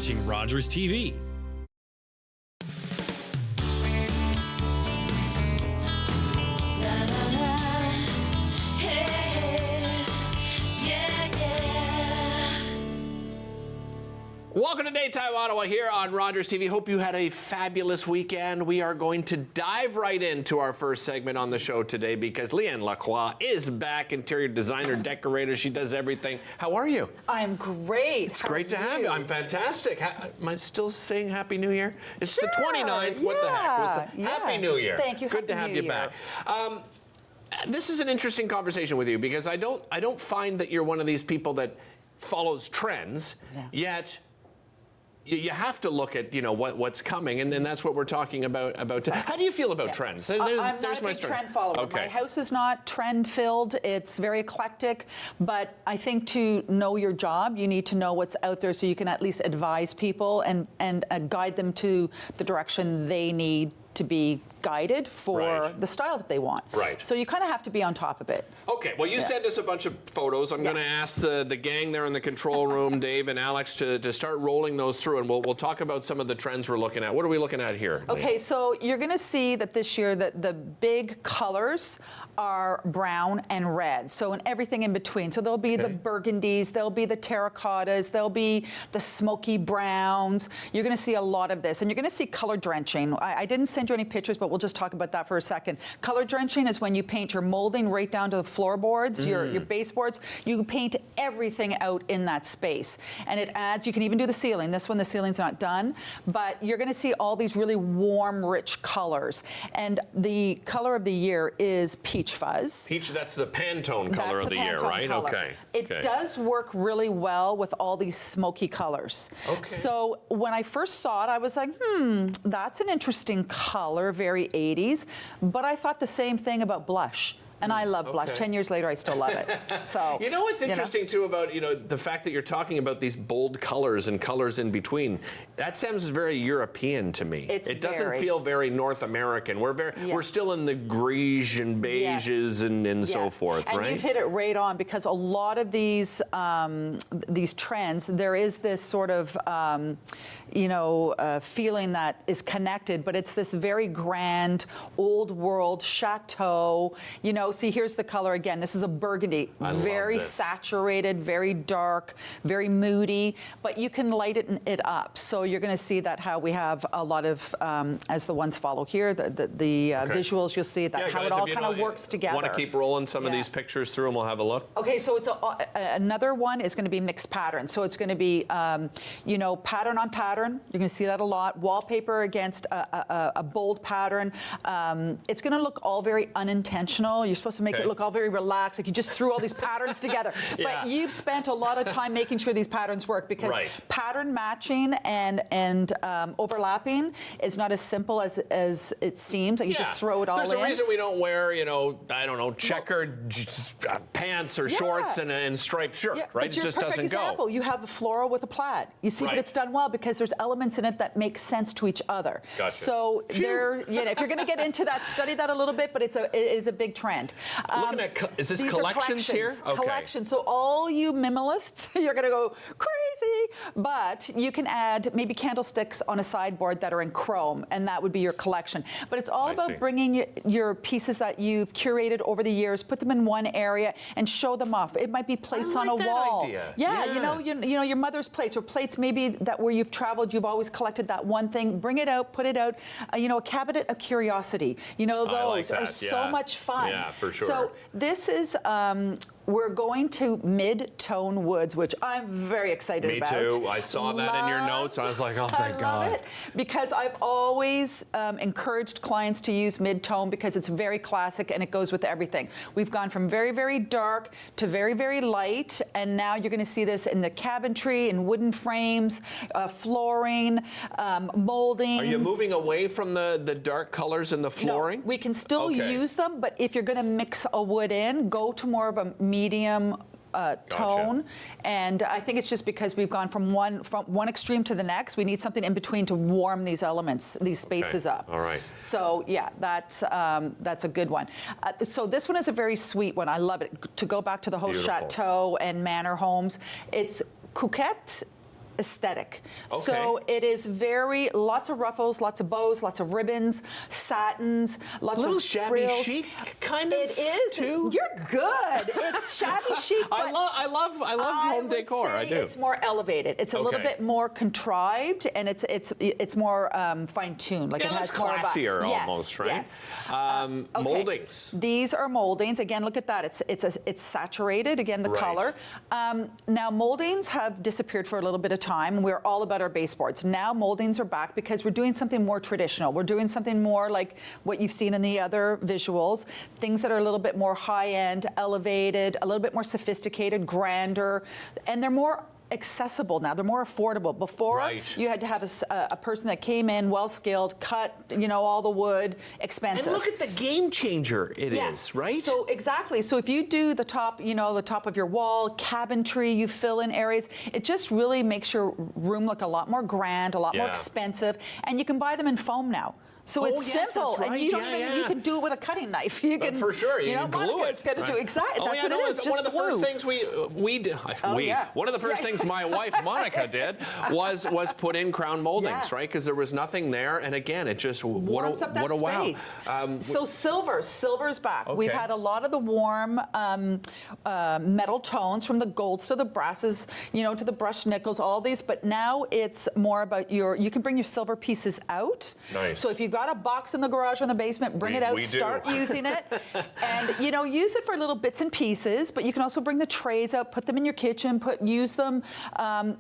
watching Rogers TV. Welcome to Daytime Ottawa here on Rogers TV. Hope you had a fabulous weekend. We are going to dive right into our first segment on the show today because Leanne Lacroix is back, interior designer, decorator. She does everything. How are you? I'm great. It's great to have you. I'm fantastic. Am I still saying Happy New Year? It's the 29th. What the heck? Happy New Year. Thank you. Good to have you back. This is an interesting conversation with you because I don't find that you're one of these people that follows trends, yet you have to look at what's coming, and that's what we're talking about. How do you feel about trends? I'm not a big trend follower. Okay. My house is not trend filled. It's very eclectic, but I think to know your job, you need to know what's out there so you can at least advise people and guide them to the direction they need to be guided for the style that they want. Right. So you kind of have to be on top of it. Okay, well, you sent us a bunch of photos. I'm going to ask the gang there in the control room, Dave and Alex, to start rolling those through, and we'll talk about some of the trends we're looking at. What are we looking at here? Okay, so you're going to see that this year that the big colors are brown and red, so in everything in between. So there'll be the burgundies, there'll be the terracottas, there'll be the smoky browns. You're going to see a lot of this, and you're going to see color drenching. I didn't send you any pictures, but we'll just talk about that for a second. Color drenching is when you paint your molding right down to the floorboards, your baseboards. You paint everything out in that space, and it adds. You can even do the ceiling. This one, the ceiling's not done, but you're going to see all these really warm, rich colors. And the color of the year is peach fuzz. Peach, that's the Pantone color of the year, right? Color. Okay. It does work really well with all these smoky colors. Okay. So when I first saw it, I was like, that's an interesting color, very 80s. But I thought the same thing about blush. And I love blush. 10 years later, I still love it. So you know what's interesting too about the fact that you're talking about these bold colors and colors in between. That sounds very European to me. It doesn't feel very North American. We're still in the greige and beiges and so forth, and right? And you've hit it right on because a lot of these trends, there is this sort of feeling that is connected, but it's this very grand, old world chateau. See, here's the color again. This is a burgundy, very saturated, very dark, very moody, but you can light it up. So you're going to see that how we have a lot of, as the ones follow here, the visuals, you'll see that how it all kind of works together. Want to keep rolling some of these pictures through and we'll have a look? Okay, so it's another one is going to be mixed pattern. So it's going to be, pattern on pattern. You're going to see that a lot. Wallpaper against a bold pattern. It's going to look all very unintentional. You're supposed to make it look all very relaxed, like you just threw all these patterns together. But you've spent a lot of time making sure these patterns work because pattern matching and overlapping is not as simple as it seems. Like you just throw it all in. There's a reason we don't wear, I don't know, checkered pants or shorts and a striped shirt, right? But it just doesn't example, you have a floral with a plaid. You see, but it's done well because there's elements in it that make sense to each other. Gotcha. So if you're going to get into that, study that a little bit. But it is a big trend. Looking at, is this collections here? Okay. Collections. So all you minimalists, you're going to go crazy. But you can add maybe candlesticks on a sideboard that are in chrome, and that would be your collection. But it's all about bringing your pieces that you've curated over the years, put them in one area, and show them off. It might be plates on a wall. Idea. Yeah, your mother's plates or plates maybe that where you've traveled, you've always collected that one thing. Bring it out, put it out. A cabinet of curiosity. Those are so much fun. Yeah, for sure. So this is, we're going to mid-tone woods, which I'm very excited about. Me too. I saw that in your notes. I was like, oh, thank God. I love it because I've always encouraged clients to use mid-tone because it's very classic and it goes with everything. We've gone from very, very dark to very, very light, and now you're going to see this in the cabinetry, in wooden frames, flooring, molding. Are you moving away from the dark colors in the flooring? No, we can still use them, but if you're going to mix a wood in, go to more of a medium tone, and I think it's just because we've gone from one extreme to the next. We need something in between to warm these elements, these spaces up. All right. So yeah, that's a good one. So this one is a very sweet one. I love it. To go back to the whole chateau and manor homes, it's coquette aesthetic. Okay. So it is lots of ruffles, lots of bows, lots of ribbons, satins, lots little of shabby frills. chic kind of. It is. too. You're good. It's shabby chic. I love home decor. I do. It's more elevated. It's a little Okay. bit more contrived, and it's more fine-tuned. Like Yeah, it has it's more classier of a, yes, almost, right? Yes. Okay. Moldings. These are moldings. Again, look at that. It's saturated. Again, the Right. color. Now moldings have disappeared for a little bit of time. We're all about our baseboards. Now moldings are back because we're doing something more traditional. We're doing something more like what you've seen in the other visuals. Things that are a little bit more high-end, elevated, a little bit more sophisticated, grander, and they're more accessible now. They're more affordable. Before, Right. you had to have a person that came in, well-skilled, cut, all the wood, expensive. And look at the game changer it is, right? So exactly. So if you do the top, the top of your wall, cabinetry, you fill in areas, it just really makes your room look a lot more grand, a lot more Yeah. expensive, and you can buy them in foam now. So it's yes, simple, that's right. and you don't Yeah, even you can do it with a cutting knife. You can for sure, you can glue Monica's it. going to do right? exactly. That's yeah, what no, it is. One Just of the glue. first things we did. Yeah. One of the first things my wife Monica did was put in crown moldings, Yeah. right? Because there was nothing there, and again, it just warms up that what a wow. space. So silver's back. We've Okay. had a lot of the warm metal tones, from the golds to the brasses, to the brushed nickels, all these. But now it's more about you can bring your silver pieces out. Nice. So if you've got a box in the garage or in the basement, bring it out, we do. start using it, and use it for little bits and pieces. But you can also bring the trays out, put them in your kitchen, use them,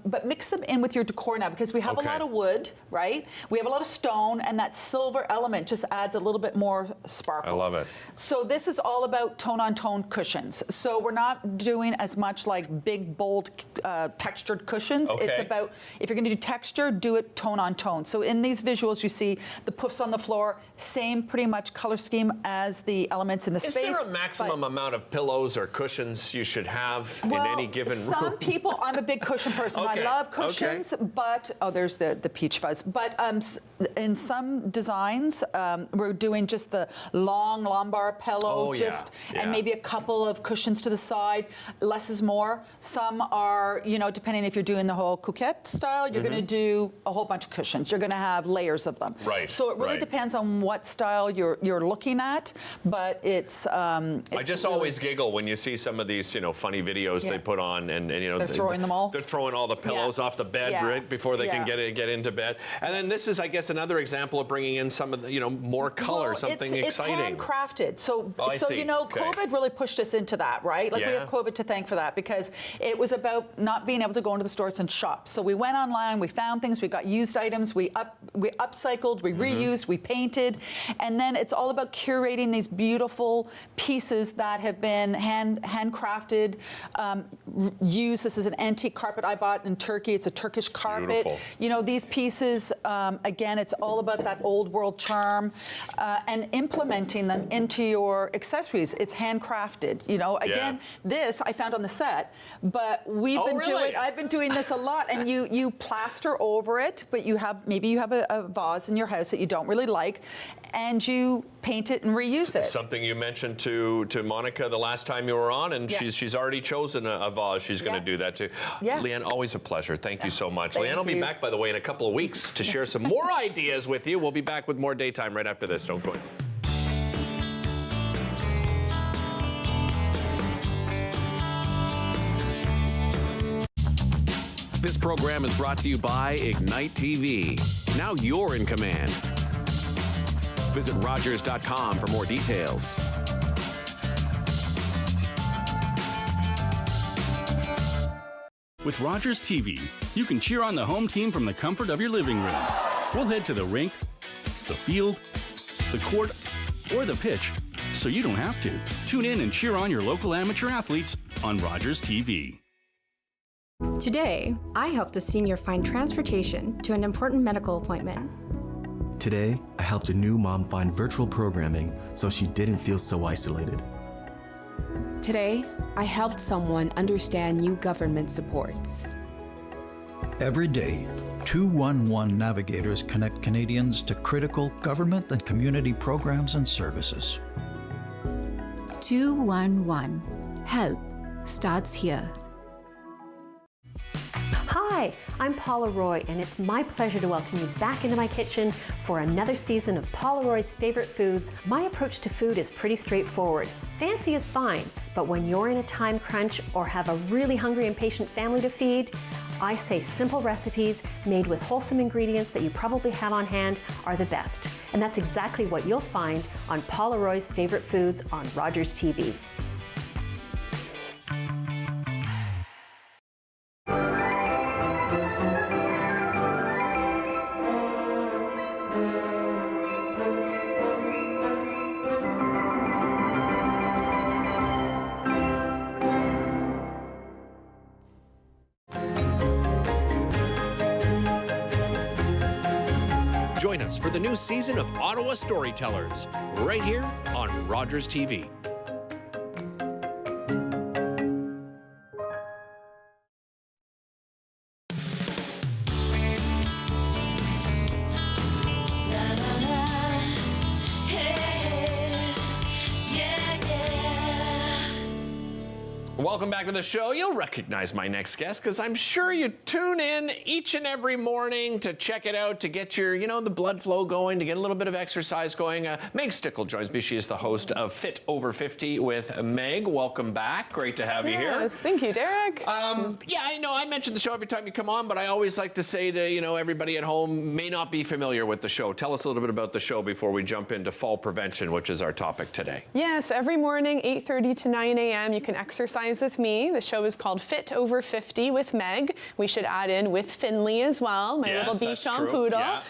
but mix them in with your decor now, because we have a Okay. lot of wood, right? We have a lot of stone, and that silver element just adds a little bit more sparkle. I love it. So this is all about tone-on-tone cushions. So we're not doing as much like big, bold, textured cushions. Okay. It's about, if you're going to do texture, do it tone-on-tone. So in these visuals, you see the poofs on the floor, same pretty much color scheme as the elements in the Is space. there a maximum amount of pillows or cushions you should have in any given room? Some people, I'm a big cushion person. Okay, I love cushions, but, there's the peach fuzz. But in some designs, we're doing just the long lumbar pillow, and maybe a couple of cushions to the side. Less is more. Some are, depending if you're doing the whole coquette style, you're going to do a whole bunch of cushions. You're going to have layers of them. Right. So it really depends on what style you're looking at, but it's I just really, always giggle when you see some of these, funny videos they put on, and they're throwing them all. They're throwing all the pillows off the bed right before they can get into bed. And then this is, I guess, another example of bringing in some of the, more color, something exciting. It's handcrafted. So, I see. Okay. COVID really pushed us into that, right? Like we Yeah. have COVID to thank for that, because it was about not being able to go into the stores and shop. So we went online, we found things, we got used items, we upcycled, we reused, we painted, and then it's all about curating these beautiful pieces that have been handcrafted, used. This is an antique carpet I bought in Turkey. It's a Turkish carpet. Beautiful. These pieces, again, it's all about that old world charm, and implementing them into your accessories. It's handcrafted. Again, this I found on the set, but I've been doing this a lot, and you plaster over it, but maybe you have a vase in your house that you don't really like, and you paint it and reuse it. Something you mentioned to Monica the last time you were on, and she's already chosen a vase. She's going to do that too. Yeah. Leanne, always a pleasure. Thank you so much. Thank Leanne will be you. back, by the way, in a couple of weeks to share some more ideas with you. We'll be back with more Daytime right after this. Don't go anywhere. This program is brought to you by Ignite TV. Now you're in command. Visit Rogers.com for more details. With Rogers TV, you can cheer on the home team from the comfort of your living room. We'll head to the rink, the field, the court, or the pitch, so you don't have to. Tune in and cheer on your local amateur athletes on Rogers TV. Today, I helped a senior find transportation to an important medical appointment. Today, I helped a new mom find virtual programming so she didn't feel so isolated. Today, I helped someone understand new government supports. Every day, 211 navigators connect Canadians to critical government and community programs and services. 211. Help starts here. Hi, Hi, I'm Paula Roy, and it's my pleasure to welcome you back into my kitchen for another season of Paula Roy's Favorite Foods. My approach to food is pretty straightforward. Fancy is fine, but when you're in a time crunch or have a really hungry and patient family to feed, I say simple recipes made with wholesome ingredients that you probably have on hand are the best. And that's exactly what you'll find on Paula Roy's Favorite Foods on Rogers TV. Join us for the new season of Ottawa Storytellers, right here on Rogers TV. Welcome back to the show. You'll recognize my next guest because I'm sure you tune in each and every morning to check it out, to get your, the blood flow going, to get a little bit of exercise going. Meg Stickle joins me. She is the host of Fit Over 50 with Meg. Welcome back. Great to have you here. Yes, thank you, Derek. Yeah, I know I mention the show every time you come on, but I always like to say to, everybody at home may not be familiar with the show. Tell us a little bit about the show before we jump into fall prevention, which is our topic today. Yeah, so every morning, 8:30 to 9 a.m., you can exercise with me. The show is called Fit Over 50 with Meg. We should add in with Finley as well, my little Bichon poodle. Yeah.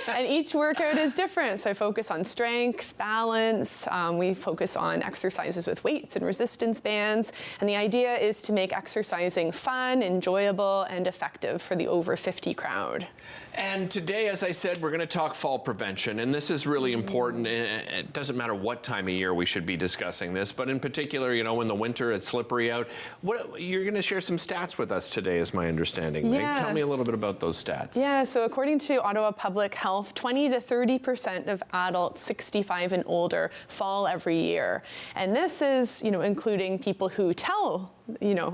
And each workout is different. So I focus on strength, balance. We focus on exercises with weights and resistance bands. And the idea is to make exercising fun, enjoyable, and effective for the over 50 crowd. And today, as I said, we're going to talk fall prevention, and this is really important. It doesn't matter what time of year we should be discussing this, but in particular, in the winter, it's slippery out. You're going to share some stats with us today, is my understanding. Yes. Tell me a little bit about those stats. Yeah, so according to Ottawa Public Health, 20 to 30% of adults 65 and older fall every year. And this is, including people who tell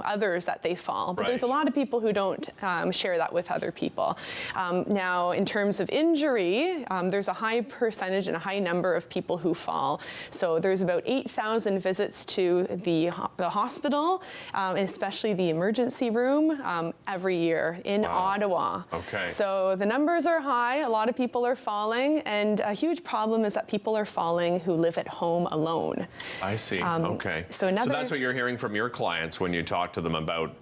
others that they fall. But there's a lot of people who don't share that with other people. Now, in terms of injury, there's a high percentage and a high number of people who fall. So there's about 8,000 visits to the hospital, and especially the emergency room, every year in Ottawa. Okay. So the numbers are high. A lot of people are falling, and a huge problem is that people are falling who live at home alone. I see. Okay. So that's what you're hearing from your clients when you talk to them about,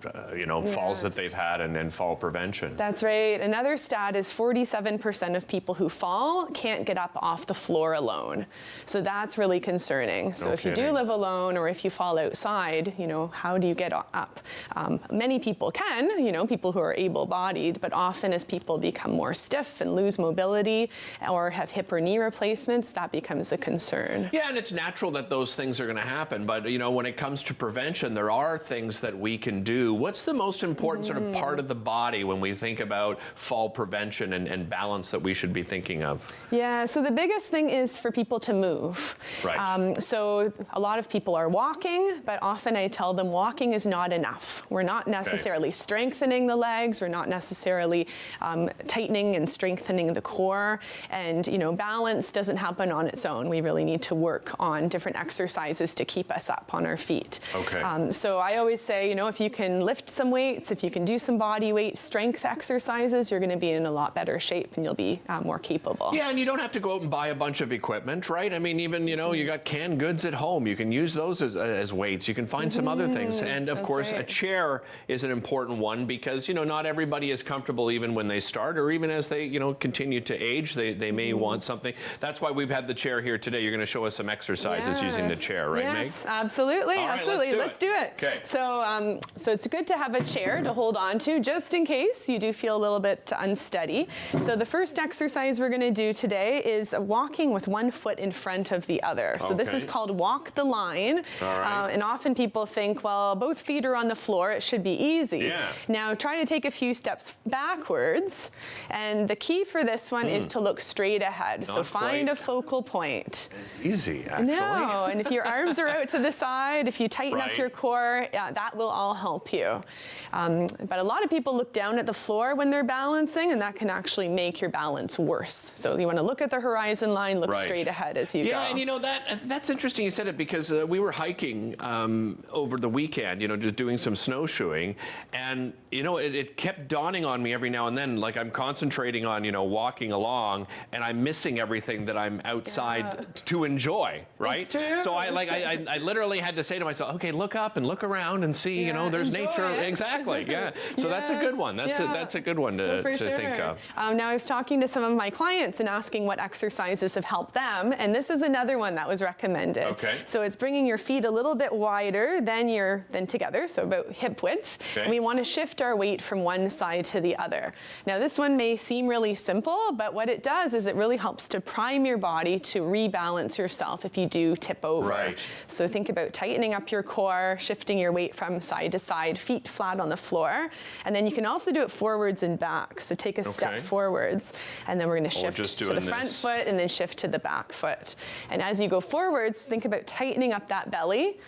falls that they've had and fall prevention. That's right. Another stat is 47% of people who fall can't get up off the floor alone. So that's really concerning. So if you do live alone or if you fall outside, how do you get up? Many people can, people who are able-bodied, but often as people become more stiff and lose mobility or have hip or knee replacements, that becomes a concern. Yeah, and it's natural that those things are going to happen. But, when it comes to prevention, there are things that we can do. What's the most important sort of part of the body when we think about fall prevention and balance that we should be thinking of? Yeah, so the biggest thing is for people to move. Right. So a lot of people are walking, but often I tell them walking is not enough. We're not necessarily strengthening the legs. We're not necessarily tightening and strengthening the core. And, balance doesn't happen on its own. We really need to work on different exercises to keep us up on our feet. Okay. So I always say, if you can lift some weights, if you can do some body weight strength exercises, you're going to be in a lot better shape and you'll be more capable. Yeah, and you don't have to go out and buy a bunch of equipment, right? I mean, even, you got canned goods at home. You can use those as weights. You can find some other things. And of course, a chair is an important one because, not everybody is comfortable even when they start or even as they, continue to age, they may want something. That's why we've had the chair here today. You're going to show us some exercises using the chair, right, Meg? Yes, absolutely. All right, absolutely. Let's do it. Okay. So it's good to have a chair to hold on to just in case you do feel a little bit unsteady. So the first exercise we're going to do today is walking with one foot in front of the other. So this is called walk the line. All right. And often people think, well, both feet are on the floor. It should be easy. Yeah. Now try to take a few steps backwards. And the key for this one is to look straight ahead. So find a focal point. It's easy, actually. No, and if your arms are out to the side, if you tighten up your core, Yeah, that will all help you. But a lot of people look down at the floor when they're balancing, and that can actually make your balance worse. So you want to look at the horizon line, look straight ahead as you go. Yeah, and you know, that's interesting you said it, because we were hiking over the weekend, you know, just doing some snowshoeing, and you know, it kept dawning on me every now and then, like I'm concentrating on, you know, walking along, and I'm missing everything that I'm outside to enjoy, right? It's true. So I literally had to say to myself, okay, look up and look around and see, you know, there's nature. it. Exactly, yeah. So that's a good one. That's a good one to think of. Now I was talking to some of my clients and asking what exercises have helped them, and this is another one that was recommended. Okay. So it's bringing your feet a little bit wider than together, so about hip width. Okay. And we want to shift our weight from one side to the other. Now this one may seem really simple, but what it does is it really helps to prime your body to rebalance yourself if you do tip over. Right. So think about tightening up your core, shifting your weight from side to side, feet flat on the floor. And then you can also do it forwards and back. So take a step forwards, and then we're going to shift to the front foot and then shift to the back foot. And as you go forwards, think about tightening up that belly.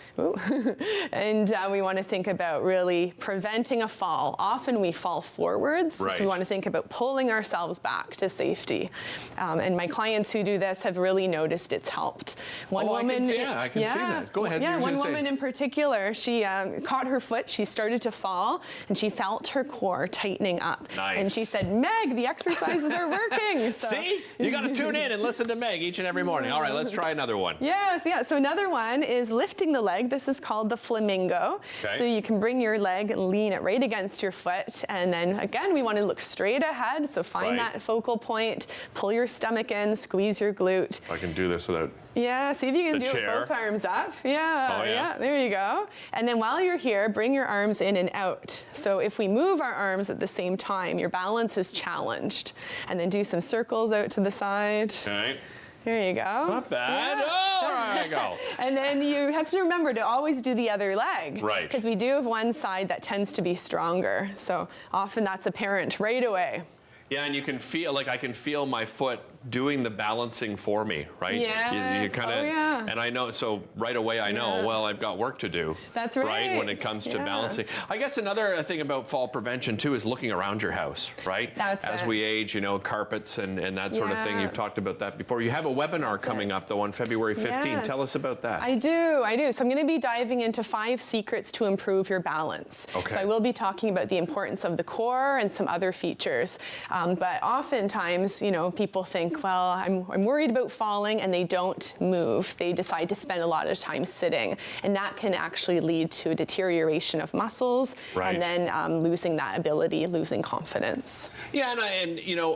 And we want to think about really preventing a fall. Often we fall forwards, so we want to think about pulling ourselves back to safety. And my clients who do this have really noticed it's helped. One woman, I can see that. Go ahead. Yeah, one woman in particular, she caught her foot, she started to fall, and she felt her core tightening up. Nice. And she said, Meg, the exercises are working. So, see? You got to tune in and listen to Meg each and every morning. All right, let's try another one. Yes, yeah. So another one is lifting the leg. This is called the flamingo. Okay. So you can bring your leg, lean it right against your foot, and then again, we want to look straight ahead. So find that focal point, pull your stomach in, squeeze your glute. I can do this without... Yeah, see if you can do chair. it with both arms up. Yeah, there you go. And then while you're here, bring your arms in and out. So if we move our arms at the same time, your balance is challenged. And then do some circles out to the side. Okay. There you go. Not bad. Yeah. Oh, there you go. And then you have to remember to always do the other leg. Right. Because we do have one side that tends to be stronger. So often that's apparent right away. Yeah, and you can feel, like I can feel my foot doing the balancing for me, right? Yes. You kind of, and I know, so right away I know, well, I've got work to do. That's right. Right, when it comes to balancing. I guess another thing about fall prevention too is looking around your house, right? As we age, you know, carpets and that sort of thing. You've talked about that before. You have a webinar coming up though on February 15th. Yes. Tell us about that. I do. So I'm going to be diving into 5 secrets to improve your balance. Okay. So I will be talking about the importance of the core and some other features. But oftentimes, you know, people think, well, I'm worried about falling, and they don't move. They decide to spend a lot of time sitting, and that can actually lead to a deterioration of muscles, and then losing that ability, losing confidence. Yeah, and you know,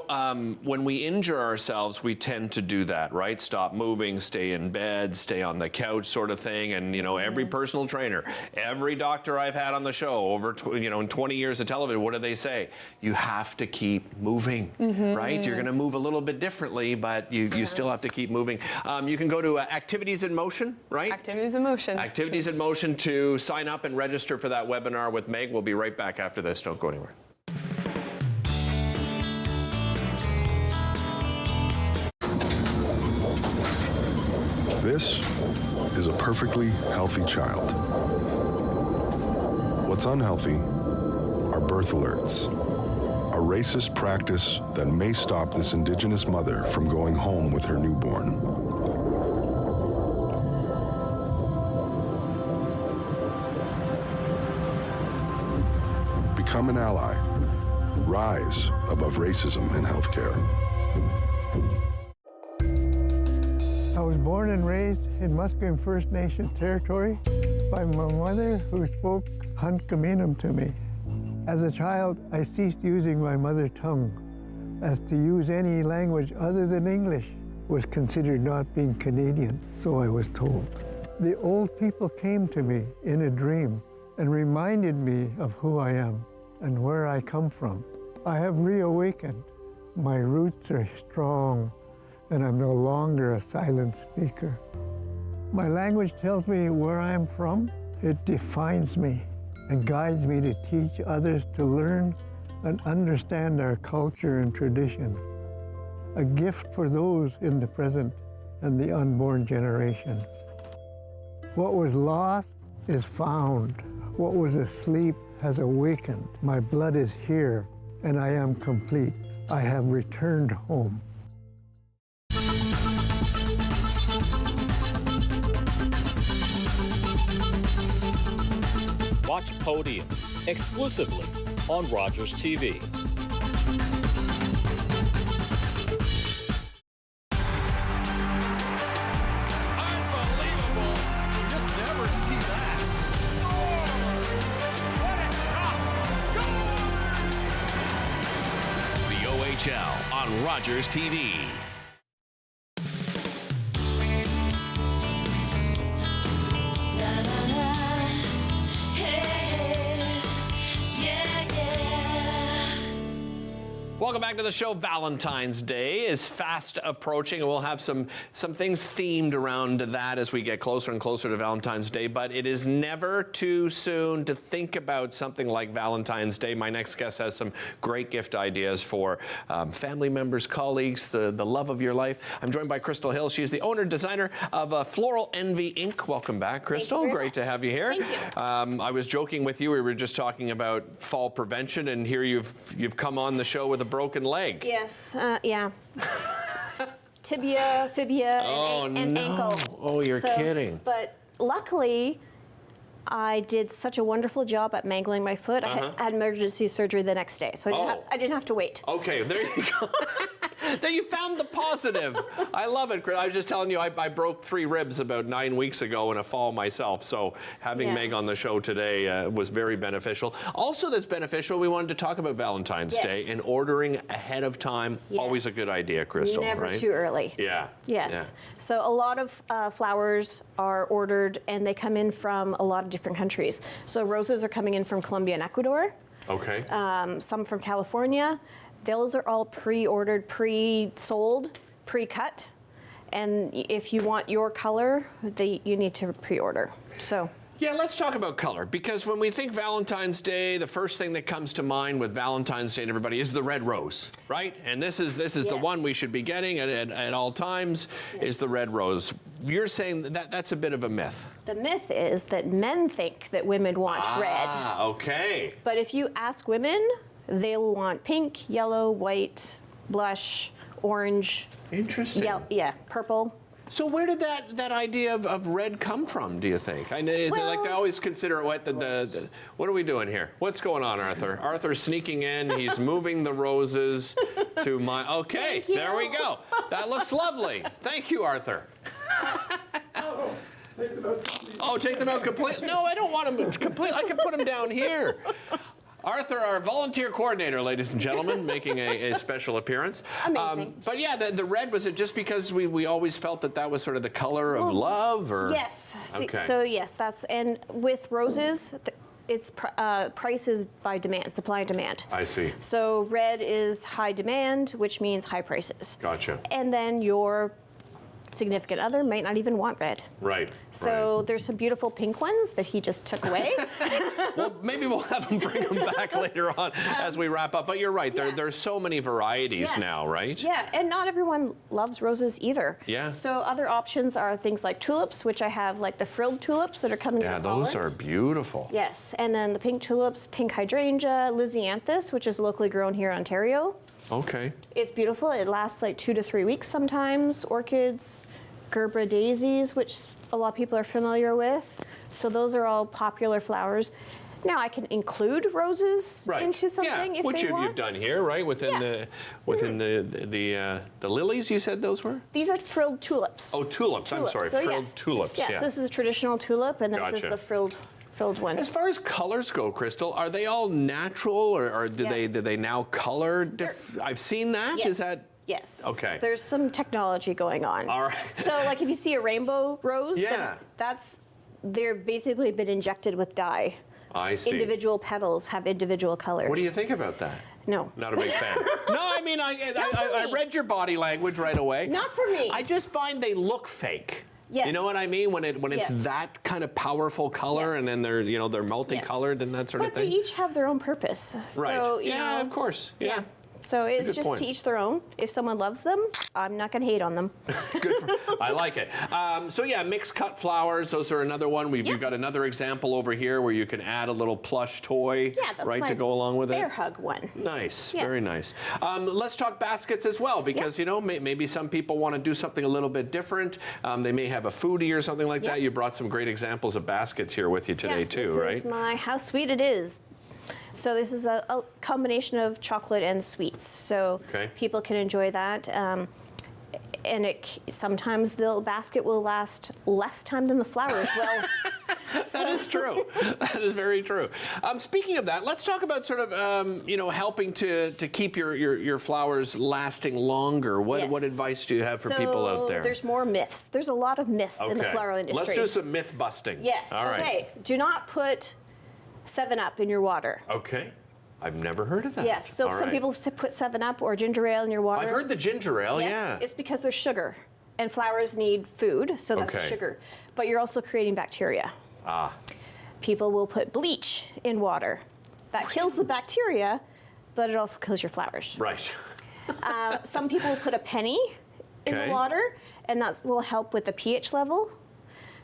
when we injure ourselves, we tend to do that, right? Stop moving, stay in bed, stay on the couch, sort of thing. And you know, every personal trainer, every doctor I've had on the show over, in 20 years of television, what do they say? You have to keep moving, right? You're going to move a little bit differently, but you still have to keep moving. You can go to Activities in Motion, right? Activities in Motion. Activities in Motion to sign up and register for that webinar with Meg. We'll be right back after this. Don't go anywhere. This is a perfectly healthy child. What's unhealthy are birth alerts, a racist practice that may stop this Indigenous mother from going home with her newborn. Become an ally. Rise above racism in healthcare. I was born and raised in Musqueam First Nation territory by my mother, who spoke Hunkaminam to me. As a child, I ceased using my mother tongue, as to use any language other than English was considered not being Canadian, so I was told. The old people came to me in a dream and reminded me of who I am and where I come from. I have reawakened. My roots are strong, and I'm no longer a silent speaker. My language tells me where I'm from. It defines me and guides me to teach others to learn and understand our culture and traditions. A gift for those in the present and the unborn generations. What was lost is found. What was asleep has awakened. My blood is here, and I am complete. I have returned home. Watch Podium exclusively on Rogers TV. Unbelievable. You just never see that. What a shot. The OHL on Rogers TV. Welcome back to the show. Valentine's Day is fast approaching, and we'll have some things themed around that as we get closer and closer to Valentine's Day. But it is never too soon to think about something like Valentine's Day. My next guest has some great gift ideas for family members, colleagues, the love of your life. I'm joined by Crystal Hill. She's the owner designer of Floral Envy Inc. Welcome back, Crystal. Great to have you here. Thank you. I was joking with you. We were just talking about fall prevention, and here you've come on the show with a broken leg. Yes, yeah. Tibia, fibia, and ankle. Oh, you're kidding. But luckily, I did such a wonderful job at mangling my foot. I had emergency surgery the next day, so I didn't have to wait. Okay, there you go. There you found the positive. I love it. I was just telling you, I broke 3 ribs about 9 weeks ago in a fall myself. So having Meg on the show today was very beneficial. Also that's beneficial, we wanted to talk about Valentine's Day and ordering ahead of time. Always a good idea, Crystal, Never right? too early. Yeah. Yes. Yeah. So a lot of flowers are ordered, and they come in from a lot of different countries. So roses are coming in from Colombia and Ecuador. Okay. Some from California. Those are all pre-ordered, pre-sold, pre-cut. And if you want your color, you need to pre-order. So. Yeah, let's talk about color, because when we think Valentine's Day, the first thing that comes to mind with Valentine's Day to everybody is the red rose, right? And this is the one we should be getting at all times is the red rose. You're saying that's a bit of a myth. The myth is that men think that women want red. Ah, okay. But if you ask women, they'll want pink, yellow, white, blush, orange. Interesting. Yeah, purple. So where did that idea of red come from, do you think? I know it's like they always consider what what are we doing here? What's going on, Arthur? Arthur's sneaking in. He's moving the roses to my. Okay, there we go. That looks lovely. Thank you, Arthur. Take them out completely. No, I don't want them completely. I can put them down here. Arthur, our volunteer coordinator, ladies and gentlemen, making a special appearance. Amazing. But yeah, the red, was it just because we always felt that was sort of the color of love? Or? Yes. Okay. So yes, and with roses, it's price is by demand, supply and demand. I see. So red is high demand, which means high prices. Gotcha. And then your significant other might not even want red. Right. So there's some beautiful pink ones that he just took away. Well, maybe we'll have him bring them back later on as we wrap up. But you're right. There's so many varieties now, right? Yeah, and not everyone loves roses either. Yeah. So other options are things like tulips, which I have like the frilled tulips that are coming in Holland. Yeah, those are beautiful. Yes, and then the pink tulips, pink hydrangea, lisianthus, which is locally grown here in Ontario. Okay. It's beautiful. It lasts like 2 to 3 weeks sometimes. Orchids, Gerbera daisies, which a lot of people are familiar with. So those are all popular flowers. Now I can include roses into something if which they want. You've done here, right? Within the lilies, you said those were? These are frilled tulips. Oh, tulips. I'm sorry, So, frilled tulips. Yes, this is a traditional tulip, and this is the frilled one. As far as colors go, Crystal, are they all natural, or do they now color? I've seen that. Yes. Is that? Yes. Okay. There's some technology going on. All right. So, like if you see a rainbow rose, they're basically been injected with dye. I see. Individual petals have individual colors. What do you think about that? No. Not a big fan. No, I mean, I read your body language right away. Not for me. I just find they look fake. Yes. You know what I mean? When it's that kind of powerful color, and then they're multicolored and that sort of But thing. they each have their own purpose. Right. So, of course. Yeah. So it's good just point. to each their own. If someone loves them, I'm not going to hate on them. Good. I like it. So yeah, mixed cut flowers. Those are another one. We've got another example over here where you can add a little plush toy, That's right, my to go along with bear it. hug one. Nice. Yes. Very nice. Let's talk baskets as well, because you know maybe some people want to do something a little bit different. They may have a foodie or something like that. You brought some great examples of baskets here with you today too, right? This is my How Sweet It Is. So this is a combination of chocolate and sweets. So people can enjoy that. And sometimes the basket will last less time than the flowers will. That is true. That is very true. Speaking of that, let's talk about sort of you know, helping to keep your flowers lasting longer. What advice do you have for people out there? There's more myths. There's a lot of myths in the floral industry. Let's do some myth busting. Yes. All right. Okay. Do not put 7-Up in your water. Okay. I've never heard of that. Yes. So some people put 7-Up or ginger ale in your water. I've heard the ginger ale. Yes, it's because there's sugar, and flowers need food, so that's the sugar. But you're also creating bacteria. People will put bleach in water. That kills the bacteria, but it also kills your flowers. Right. Some people will put a penny in the water, and that will help with the pH level.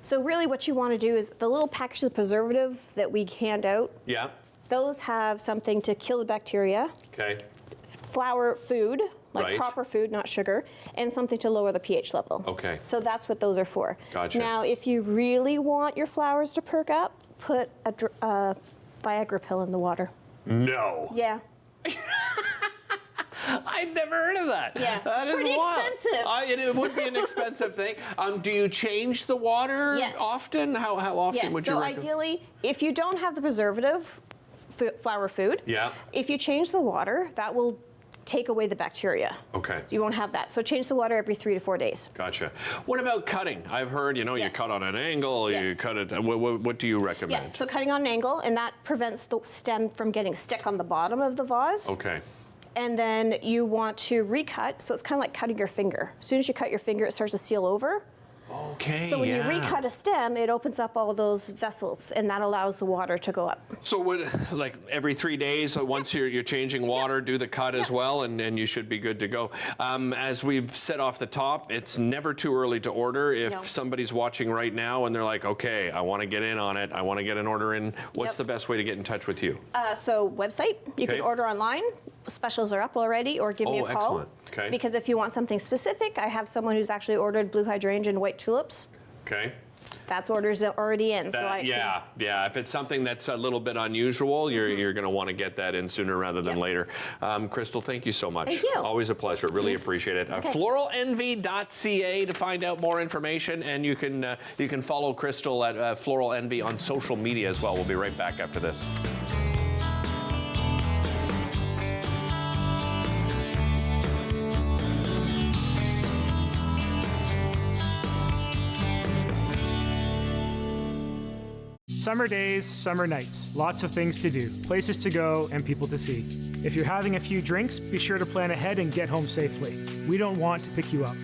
So really what you want to do is the little packages of preservative that we hand out, those have something to kill the bacteria. Flour food, like proper food, not sugar, and something to lower the pH level. So that's what those are for. Gotcha. Now, if you really want your flowers to perk up, put a Viagra pill in the water. No. Yeah. I'd never heard of that. Yeah, that it's pretty expensive. It would be an expensive thing. Do you change the water often? How often would you recommend? So ideally, if you don't have the preservative, flour food, if you change the water, that will take away the bacteria. You won't have that. So change the water every 3 to 4 days. Gotcha. What about cutting? I've heard, you know, you cut on an angle, you cut it. What do you recommend? Yeah, so cutting on an angle, and that prevents the stem from getting stuck on the bottom of the vase. And then you want to recut, so it's kind of like cutting your finger. As soon as you cut your finger, it starts to seal over. So when you recut a stem, it opens up all those vessels, and that allows the water to go up. So like every 3 days, once you're changing water, do the cut as well, and you should be good to go. As we've said off the top, it's never too early to order. If somebody's watching right now and they're like, okay, I want to get in on it, I want to get an order in, what's the best way to get in touch with you? So website, you can order online. Specials are up already, or give me a call. Excellent. Because if you want something specific, I have someone who's actually ordered blue hydrangea and white tulips. That's orders already in. If it's something that's a little bit unusual, you're going to want to get that in sooner rather than later. Crystal, thank you so much. Thank you. Always a pleasure. Really appreciate it. FloralEnvy.ca to find out more information, and you can follow Crystal at Floral Envy on social media as well. We'll be right back after this. Summer days, summer nights, lots of things to do, places to go, and people to see. If you're having a few drinks, be sure to plan ahead and get home safely. We don't want to pick you up.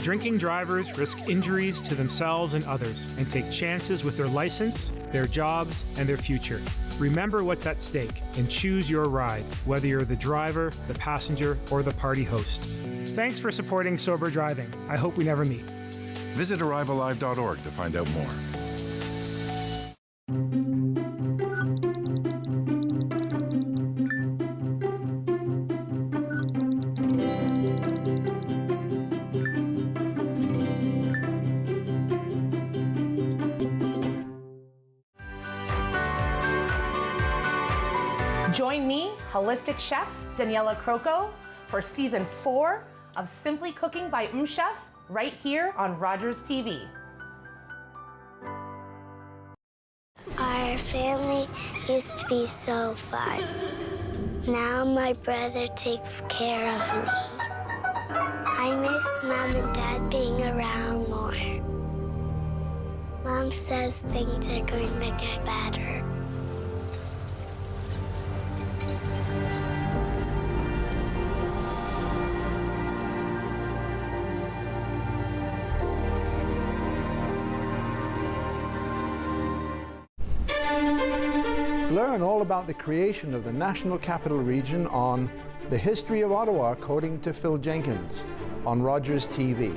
Drinking drivers risk injuries to themselves and others and take chances with their license, their jobs, and their future. Remember what's at stake and choose your ride, whether you're the driver, the passenger, or the party host. Thanks for supporting Sober Driving. I hope we never meet. Visit arrivealive.org to find out more. Join me, holistic chef Daniela Croco, for season 4 of Simply Cooking by Chef, right here on Rogers TV. Our family used to be so fun. Now my brother takes care of me. I miss Mom and Dad being around more. Mom says things are going to get better. Learn all about the creation of the National Capital Region on The History of Ottawa, according to Phil Jenkins, on Rogers TV.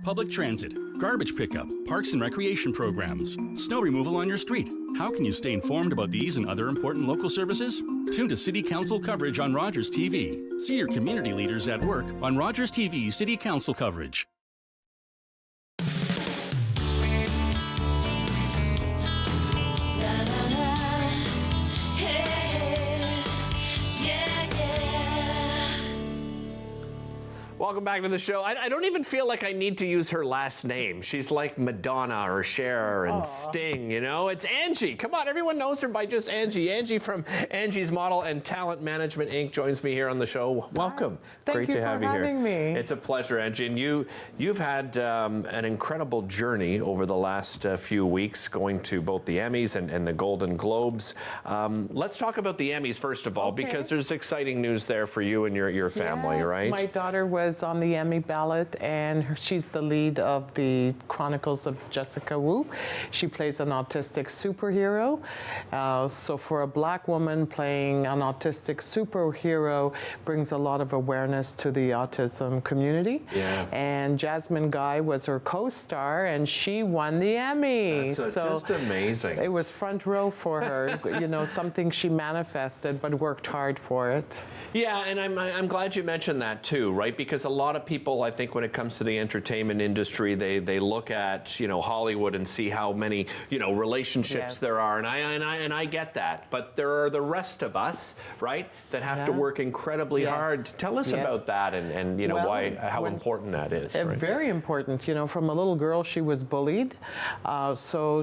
Public transit, garbage pickup, parks and recreation programs, snow removal on your street. How can you stay informed about these and other important local services? Tune to City Council coverage on Rogers TV. See your community leaders at work on Rogers TV City Council coverage. Welcome back to the show. I don't even feel like I need to use her last name. She's like Madonna or Cher and Sting, you know? It's Angie. Come on, everyone knows her by just Angie. Angie from Angie's Model and Talent Management, Inc. joins me here on the show. Welcome. Great to have you here. Thank you for having me. It's a pleasure, Angie. And you've had an incredible journey over the last few weeks, going to both the Emmys and the Golden Globes. Let's talk about the Emmys, first of all, because there's exciting news there for you and your family, right? My daughter was on the Emmy ballot, and she's the lead of the Chronicles of Jessica Wu. She plays an autistic superhero. So for a Black woman playing an autistic superhero brings a lot of awareness to the autism community. Yeah. And Jasmine Guy was her co-star, and she won the Emmy. That's just amazing. It was front row for her, you know, something she manifested but worked hard for it. Yeah, and I'm glad you mentioned that too, right? Because a lot of people, I think, when it comes to the entertainment industry, they look at, you know, Hollywood and see how many, you know, relationships there are, and I get that. But there are the rest of us, right, that have to work incredibly hard. Tell us about that, and you know, how important that is. Right? Very important. You know, from a little girl, she was bullied. So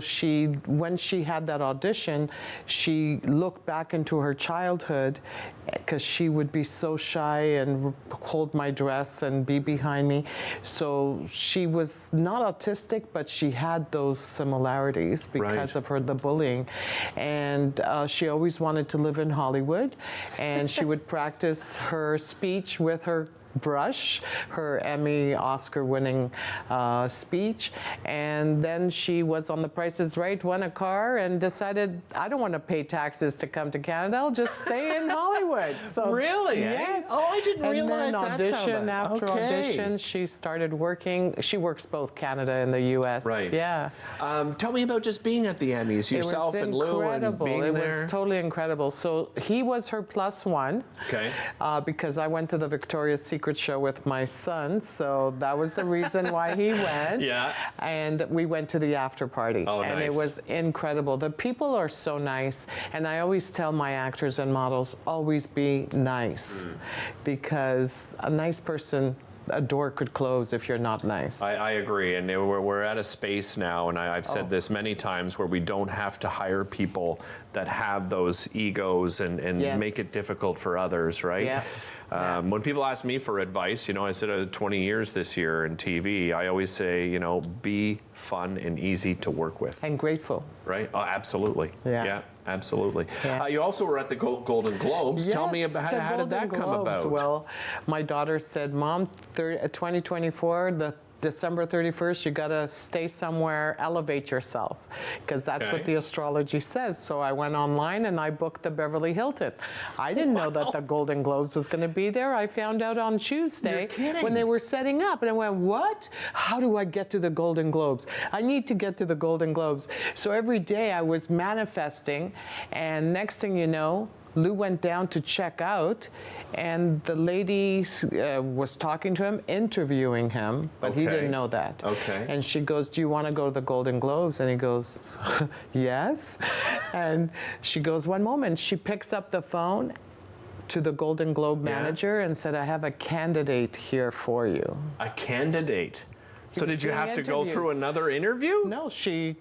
when she had that audition, she looked back into her childhood, because she would be so shy and hold my dress and be behind me. So she was not autistic, but she had those similarities because of the bullying. And she always wanted to live in Hollywood, and she would practice her speech with her brush, her Emmy Oscar-winning speech, and then she was on The Price is Right, won a car, and decided, I don't want to pay taxes to come to Canada, I'll just stay in Hollywood. So really? Yes. Oh, I didn't realize then that's how audition that. after audition, she started working. She works both Canada and the U.S. Right. Yeah. Tell me about just being at the Emmys, yourself and Lou, and being there. It was totally incredible. So he was her +1. Okay. Because I went to the Victoria's Secret show with my son, so that was the reason why he went. Yeah. And we went to the after party. Oh, and nice. it was incredible. The people are so nice, and I always tell my actors and models, always be nice, because a nice person, a door could close if you're not nice. I agree, and we're at a space now, and I've said this many times, where we don't have to hire people that have those egos and make it difficult for others, right? Yeah. When people ask me for advice, you know, I said 20 years this year in TV, I always say, you know, be fun and easy to work with. And grateful. Right? Oh, absolutely. Yeah. Absolutely. Yeah. You also were at the Golden Globes. Yes, Tell me about how did that come about? Well, my daughter said, Mom, 2024, December 31st, you gotta stay somewhere, elevate yourself, because that's what the astrology says. So I went online and I booked the Beverly Hilton. I didn't know that the Golden Globes was gonna be there. I found out on Tuesday when they were setting up, and I went, what? How do I get to the Golden Globes? I need to get to the Golden Globes. So every day I was manifesting, and next thing you know, Lou went down to check out, and the lady was talking to him, interviewing him, but he didn't know that. Okay. And she goes, do you want to go to the Golden Globes? And he goes, yes. And she goes, one moment. She picks up the phone to the Golden Globe manager and said, I have a candidate here for you. A candidate? So did you have to go interviewed. through another interview? No, he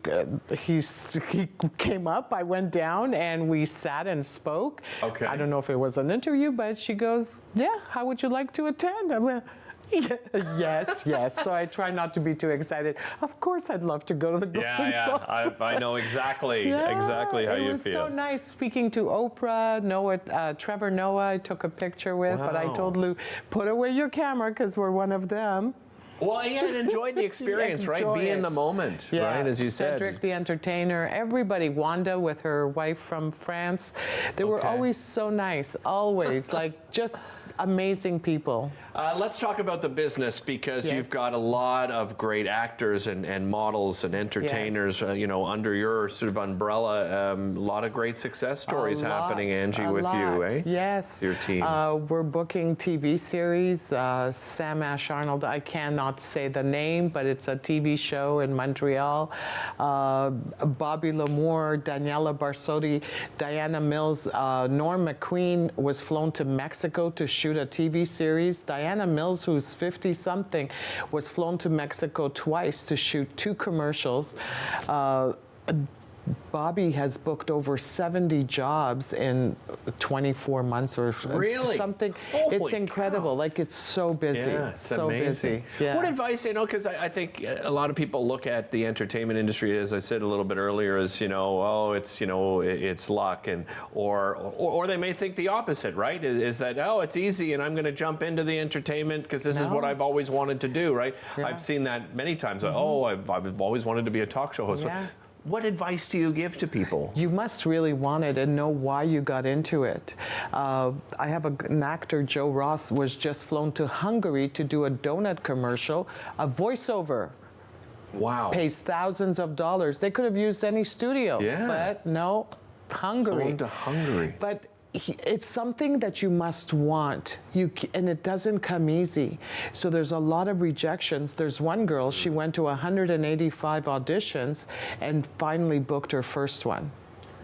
came up, I went down, and we sat and spoke. Okay. I don't know if it was an interview, but she goes, yeah, how would you like to attend? I went, yes. So I try not to be too excited. Of course I'd love to go to the Golden Globes. I know exactly how you feel. It was so nice speaking to Oprah, Trevor Noah I took a picture with, but I told Lou, put away your camera because we're one of them. Well, and enjoy the experience, right? Be in the moment, right? As you said. Cedric the entertainer, everybody, Wanda with her wife from France. They were always so nice, always, like just amazing people. Let's talk about the business, because you've got a lot of great actors and models and enteitainers, you know, under your sort of umbrella. A lot of great success stories happening, Angie, with you, eh? Yes. Your team. We're booking TV series. Sam Ash Arnold, I cannot say the name, but it's a TV show in Montreal. Bobby Lamour, Daniela Barsotti, Diana Mills, Norm McQueen was flown to Mexico to shoot a TV series. Diana Mills, who's 50-something, was flown to Mexico twice to shoot 2 commercials. Bobby has booked over 70 jobs in 24 months or something. Holy it's incredible. Cow. Like, it's so busy. Yeah, it's so amazing. busy. Yeah. What advice, you know, because I think a lot of people look at the entertainment industry, as I said a little bit earlier, as, you know, oh, it's, you know, it's luck, and or they may think the opposite, right? Is that, oh, it's easy and I'm going to jump into the entertainment because this is what I've always wanted to do, right? Yeah. I've seen that many times. Oh, I've always wanted to be a talk show host. Yeah. What advice do you give to people? You must really want it and know why you got into it. I have an actor, Joe Ross, was just flown to Hungary to do a donut commercial, a voiceover. Wow. Pays thousands of dollars. They could have used any studio, but no, Hungary. Flown to Hungary. But it's something that you must want, and it doesn't come easy. So there's a lot of rejections. There's one girl, she went to 185 auditions and finally booked her first one.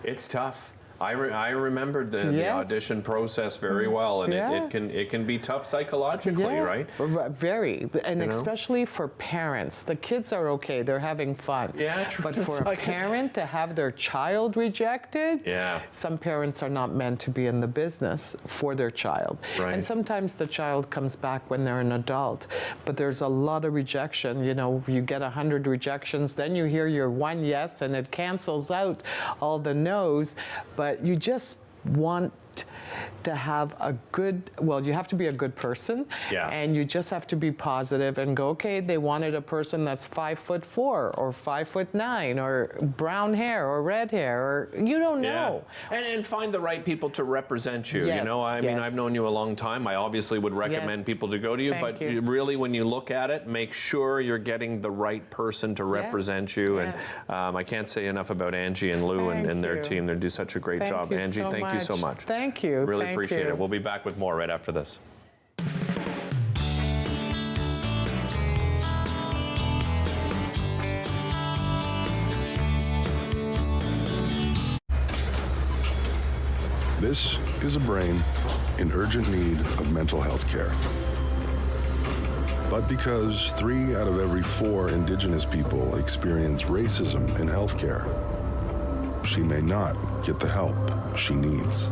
It's tough. I remembered the audition process very well, and it can be tough psychologically, right? Very, and especially for parents. The kids are okay; they're having fun. Yeah, true. But for a parent to have their child rejected, some parents are not meant to be in the business for their child. Right. And sometimes the child comes back when they're an adult, but there's a lot of rejection. You know, you get 100 rejections, then you hear your one yes, and it cancels out all the no's. But you just want to have a good, well, you have to be a good person, and you just have to be positive and go, okay, they wanted a person that's 5'4" or 5'9", or brown hair or red hair, or you don't know. And find the right people to represent you. You know, I mean, I've known you a long time. I obviously would recommend people to go to you, but really, when you look at it, make sure you're getting the right person to represent you. And I can't say enough about Angie and Lou and their team. They do such a great job. Angie, thank you so much. Thank you. Really appreciate it. We'll be back with more right after this. This is a brain in urgent need of mental health care. But because 3 out of every 4 Indigenous people experience racism in healthcare, she may not get the help she needs.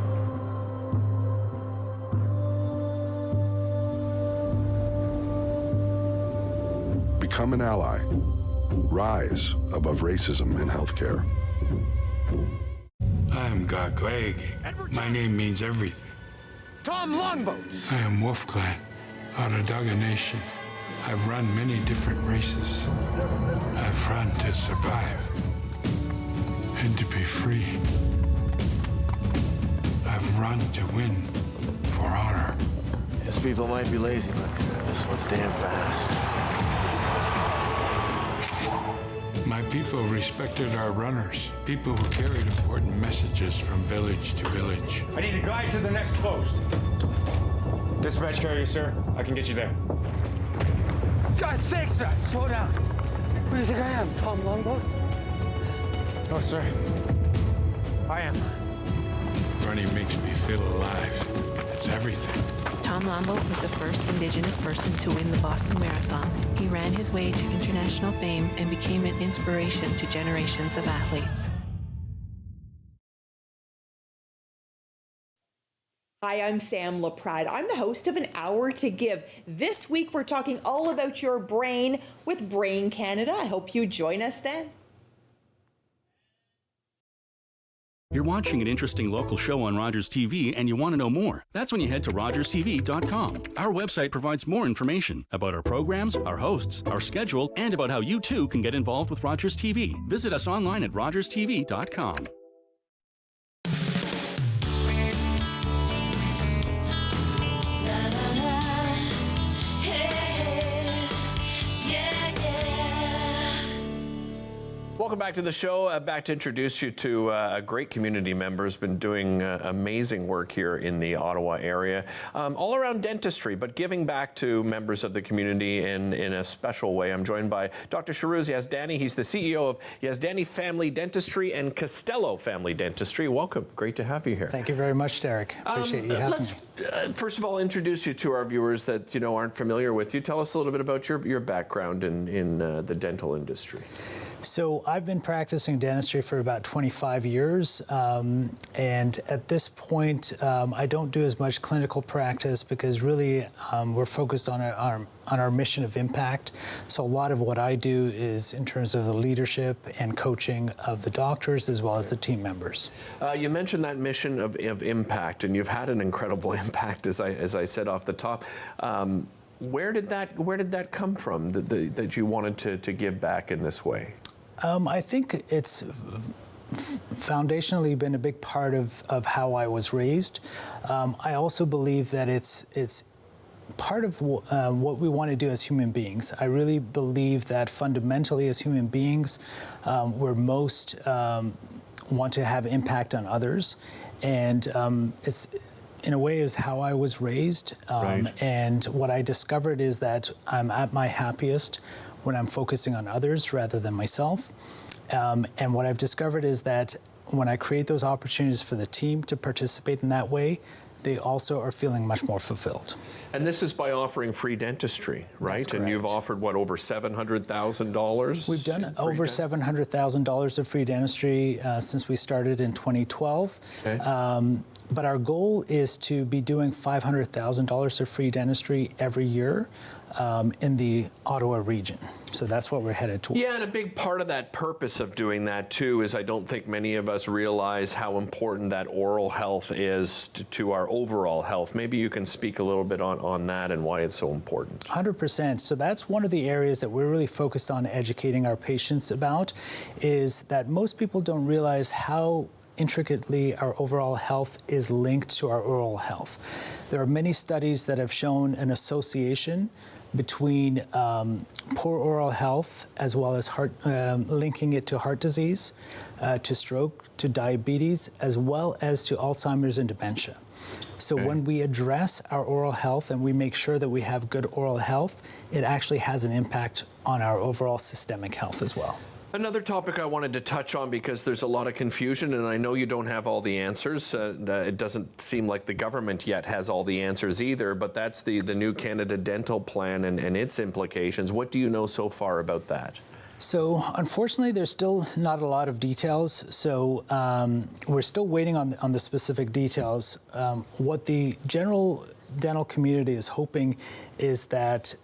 Become an ally. Rise above racism in healthcare. I am Gagweg. My name means everything. Tom Longboats. I am Wolf Clan, Onondaga Nation. I've run many different races. I've run to survive and to be free. I've run to win for honor. His people might be lazy, but this one's damn fast. My people respected our runners, people who carried important messages from village to village. I need a guide to the next post. Dispatch carrier, sir. I can get you there. God's sakes, man, slow down. Who do you think I am, Tom Longboat? No, sir. I am. Running makes me feel alive. It's everything. Tom Longboat was the first Indigenous person to win the Boston Marathon. He ran his way to international fame and became an inspiration to generations of athletes. Hi, I'm Sam LaPrade. I'm the host of An Hour to Give. This week, we're talking all about your brain with Brain Canada. I hope you join us then. You're watching an interesting local show on Rogers TV and you want to know more. That's when you head to rogerstv.com. Our website provides more information about our programs, our hosts, our schedule, and about how you too can get involved with Rogers TV. Visit us online at rogerstv.com. Welcome back to the show. Back to introduce you to a great community member who's been doing amazing work here in the Ottawa area, all around dentistry, but giving back to members of the community in a special way. I'm joined by Dr. Shahrouz Yazdani. He's the CEO of Yazdani Family Dentistry and Costello Family Dentistry. Welcome. Great to have you here. Thank you very much, Derek. Appreciate you having me. First of all, introduce you to our viewers that aren't familiar with you. Tell us a little bit about your background in the dental industry. So I've been practicing dentistry for about 25 years, and at this point, I don't do as much clinical practice because really we're focused on our mission of impact. So a lot of what I do is in terms of the leadership and coaching of the doctors as well as the team members. You mentioned that mission of impact, and you've had an incredible impact, as I said off the top. Where did that come from? That you wanted to give back in this way? I think it's foundationally been a big part of how I was raised. I also believe that it's part of what we want to do as human beings. I really believe that fundamentally as human beings, we're most want to have impact on others. And it's in a way is how I was raised. Right. And what I discovered is that I'm at my happiest when I'm focusing on others rather than myself. And what I've discovered is that when I create those opportunities for the team to participate in that way, they also are feeling much more fulfilled. And this is by offering free dentistry, right? That's correct. And you've offered, what, over $700,000? We've done over $700,000 of free dentistry since we started in 2012. Okay. But our goal is to be doing $500,000 of free dentistry every year in the Ottawa region. So that's what we're headed towards. Yeah, and a big part of that purpose of doing that too is I don't think many of us realize how important that oral health is to our overall health. Maybe you can speak a little bit on that and why it's so important. 100%. So that's one of the areas that we're really focused on educating our patients about, is that most people don't realize how intricately our overall health is linked to our oral health. There are many studies that have shown an association between poor oral health as well as linking it to heart disease, to stroke, to diabetes, as well as to Alzheimer's and dementia. So when we address our oral health and we make sure that we have good oral health, it actually has an impact on our overall systemic health as well. Another topic I wanted to touch on, because there's a lot of confusion, and I know you don't have all the answers. It doesn't seem like the government yet has all the answers either, but that's the new Canada Dental Plan and its implications. What do you know so far about that? So unfortunately, there's still not a lot of details. So we're still waiting on the specific details. What the general dental community is hoping is that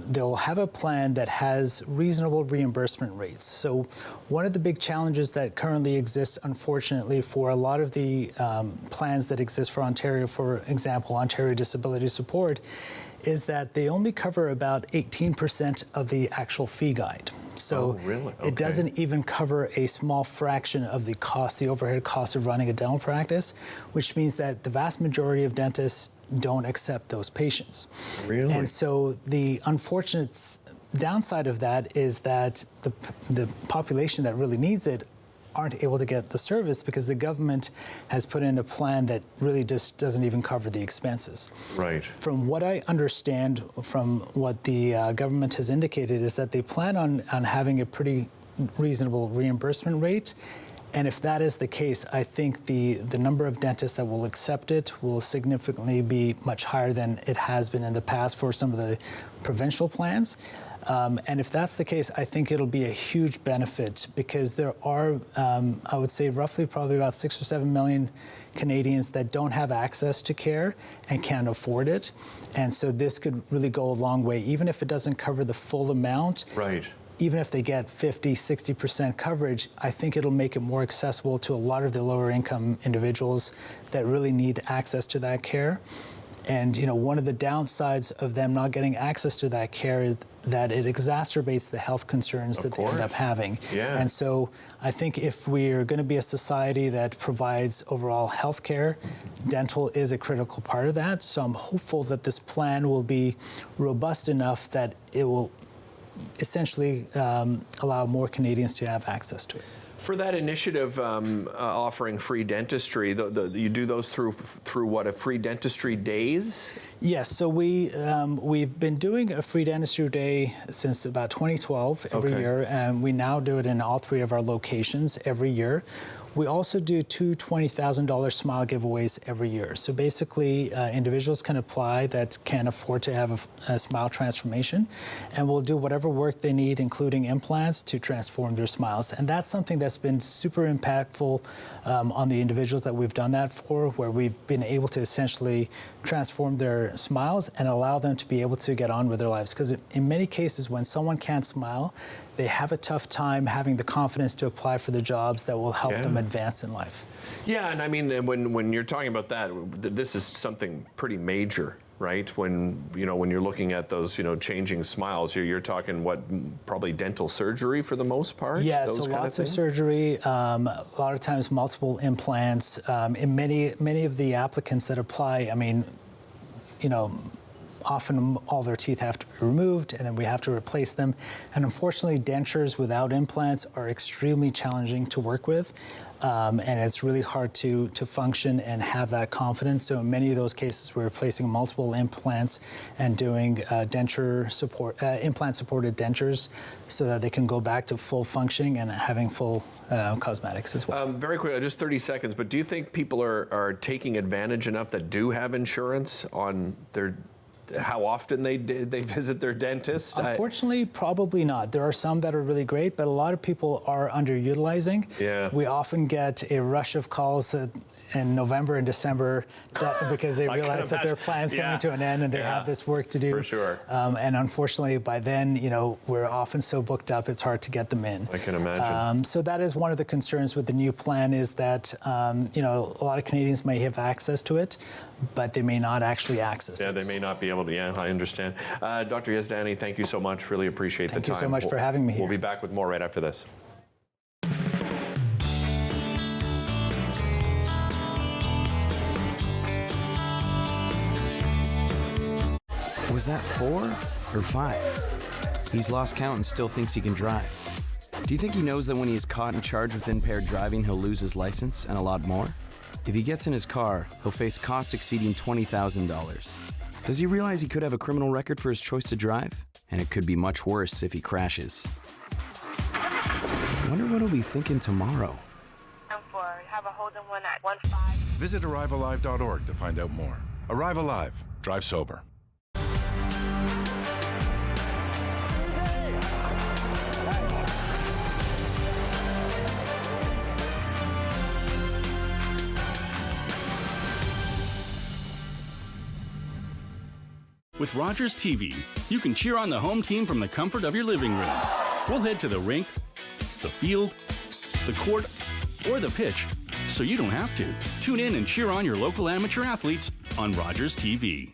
they'll have a plan that has reasonable reimbursement rates. So one of the big challenges that currently exists, unfortunately, for a lot of the plans that exist for Ontario, for example, Ontario Disability Support, is that they only cover about 18% of the actual fee guide. So it doesn't even cover a small fraction of the cost, the overhead cost of running a dental practice, which means that the vast majority of dentists don't accept those patients. Really? And so the unfortunate downside of that is that the population that really needs it aren't able to get the service because the government has put in a plan that really just doesn't even cover the expenses. Right. From what I understand from what the government has indicated is that they plan on having a pretty reasonable reimbursement rate. And if that is the case, I think the number of dentists that will accept it will significantly be much higher than it has been in the past for some of the provincial plans. And if that's the case, I think it'll be a huge benefit because there are, I would say, probably about 6 or 7 million Canadians that don't have access to care and can't afford it. And so this could really go a long way, even if it doesn't cover the full amount. Right. even if they get 50, 60% coverage, I think it'll make it more accessible to a lot of the lower income individuals that really need access to that care. And one of the downsides of them not getting access to that care is that it exacerbates the health concerns that they end up having. Yeah. And so I think if we're going to be a society that provides overall health care, dental is a critical part of that. So I'm hopeful that this plan will be robust enough that it will essentially allow more Canadians to have access to it. For that initiative offering free dentistry, you do those through what, a free dentistry days? Yes, so we've been doing a free dentistry day since about 2012 every year, and we now do it in all 3 of our locations every year. We also do 2 $20,000 smile giveaways every year. So basically, individuals can apply that can afford to have a smile transformation, and we'll do whatever work they need, including implants, to transform their smiles. And that's something that's been super impactful on the individuals that we've done that for, where we've been able to essentially transform their smiles and allow them to be able to get on with their lives. Because in many cases, when someone can't smile, they have a tough time having the confidence to apply for the jobs that will help them advance in life. Yeah, and I mean, when you're talking about that, this is something pretty major, right? When you're looking at those, changing smiles, you're talking what, probably dental surgery for the most part? Yeah, so lots of surgery, a lot of times multiple implants. In many of the applicants that apply, I mean, often all their teeth have to be removed, and then we have to replace them. And unfortunately, dentures without implants are extremely challenging to work with, and it's really hard to function and have that confidence. So in many of those cases, we're replacing multiple implants and doing implant-supported dentures so that they can go back to full functioning and having full cosmetics as well. Very quickly, just 30 seconds, but do you think people are taking advantage enough that do have insurance on how often they visit their dentist? Unfortunately, probably not. There are some that are really great, but a lot of people are underutilizing. Yeah. We often get a rush of calls in November and December because they realize that their plan's coming to an end and they have this work to do. For sure. And unfortunately, by then, we're often so booked up, it's hard to get them in. I can imagine. So that is one of the concerns with the new plan, is that, a lot of Canadians may have access to it, but they may not actually access it. Yeah, they may not be able to. Yeah, I understand. Dr. Yazdani, thank you so much. Really appreciate the time. Thank you so much for having me here. We'll be back with more right after this. Was that 4 or 5? He's lost count and still thinks he can drive. Do you think he knows that when he is caught and charged with impaired driving, he'll lose his license and a lot more? If he gets in his car, he'll face costs exceeding $20,000. Does he realize he could have a criminal record for his choice to drive? And it could be much worse if he crashes. I wonder what he'll be thinking tomorrow. Have a Holden 1 at 15. Visit ArriveAlive.org to find out more. Arrive Alive. Drive sober. With Rogers TV, you can cheer on the home team from the comfort of your living room. We'll head to the rink, the field, the court, or the pitch, so you don't have to. Tune in and cheer on your local amateur athletes on Rogers TV.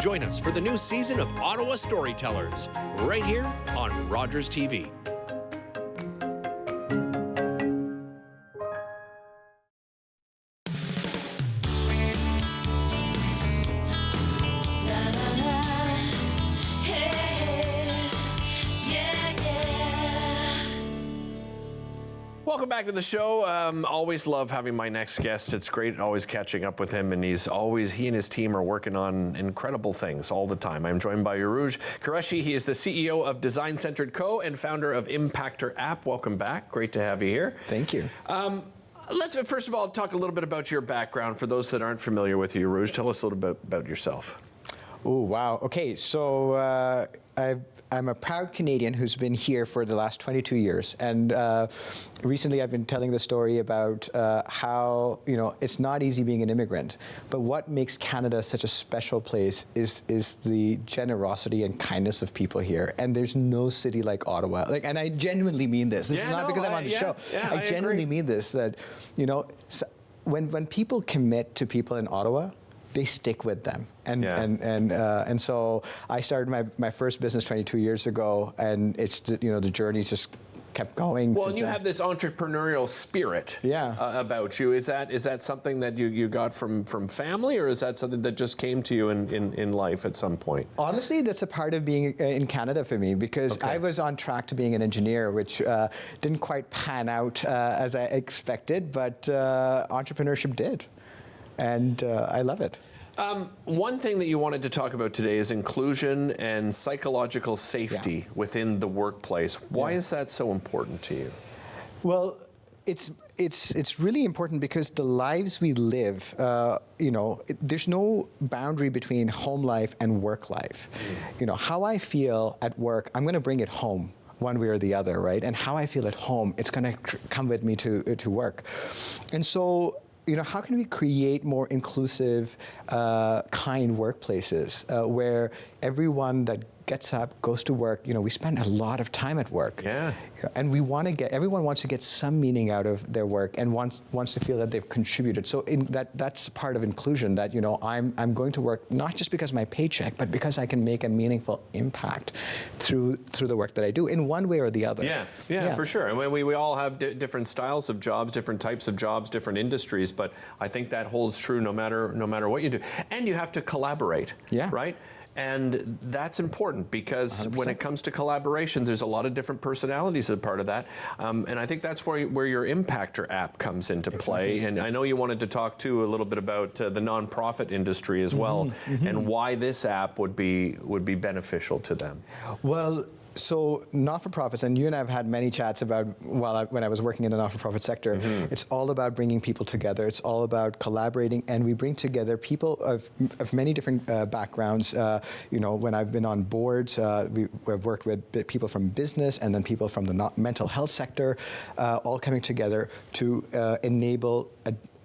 Join us for the new season of Ottawa Storytellers, right here on Rogers TV. Welcome back to the show. Always love having my next guest. It's great always catching up with him, and he and his team are working on incredible things all the time. I'm joined by Arooj Qureshi. He is the CEO of Design Centered Co. and founder of Impactor app. Welcome back. Great to have you here. Thank you. Let's first of all talk a little bit about your background. For those that aren't familiar with you, Arooj, tell us a little bit about yourself. Oh, wow. Okay, so I'm a proud Canadian who's been here for the last 22 years. And recently I've been telling the story about how, it's not easy being an immigrant. But what makes Canada such a special place is the generosity and kindness of people here. And there's no city like Ottawa. And I genuinely mean this. This is not because I'm on the show. I genuinely mean this, that, when people commit to people in Ottawa, they stick with them. And so I started my first business 22 years ago, and it's, the journey's just kept going. Well, and you have this entrepreneurial spirit about you. Is that something that you got from family, or is that something that just came to you in life at some point? Honestly, that's a part of being in Canada for me, because I was on track to being an engineer, which didn't quite pan out as I expected, but entrepreneurship did. And I love it. One thing that you wanted to talk about today is inclusion and psychological safety within the workplace. Why is that so important to you? Well, it's really important because the lives we live, there's no boundary between home life and work life. How I feel at work, I'm going to bring it home one way or the other, right? And how I feel at home, it's going to come with me to work. And so, how can we create more inclusive, kind workplaces where everyone that gets up, goes to work, we spend a lot of time at work. Yeah. And everyone wants to get some meaning out of their work and wants to feel that they've contributed. So that's part of inclusion, that, I'm going to work not just because of my paycheck, but because I can make a meaningful impact through the work that I do in one way or the other. Yeah, for sure. And we all have different styles of jobs, different types of jobs, different industries, but I think that holds true no matter what you do. And you have to collaborate, right? And that's important because 100%. When it comes to collaboration, there's a lot of different personalities as part of that. And I think that's where your Impactor app comes into play. And I know you wanted to talk too a little bit about the nonprofit industry as well, and why this app would be beneficial to them. Well, so not-for-profits, and you and I have had many chats about when I was working in the not-for-profit sector, it's all about bringing people together. It's all about collaborating, and we bring together people of many different backgrounds. When I've been on boards, we've worked with people from business and then people from the mental health sector, all coming together to enable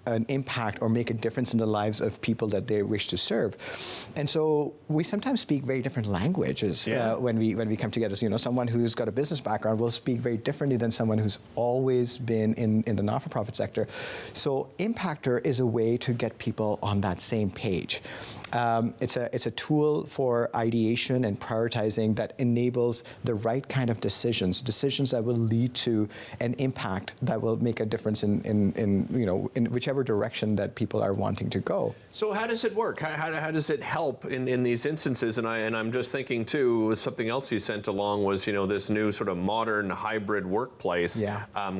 an impact or make a difference in the lives of people that they wish to serve. And so we sometimes speak very different languages when we come together. So, someone who's got a business background will speak very differently than someone who's always been in the not-for-profit sector. So Impactor is a way to get people on that same page. It's a tool for ideation and prioritizing that enables the right kind of decisions that will lead to an impact that will make a difference in whichever direction that people are wanting to go. So how does it work? How does it help in these instances? And I'm just thinking too, something else you sent along was this new sort of modern hybrid workplace.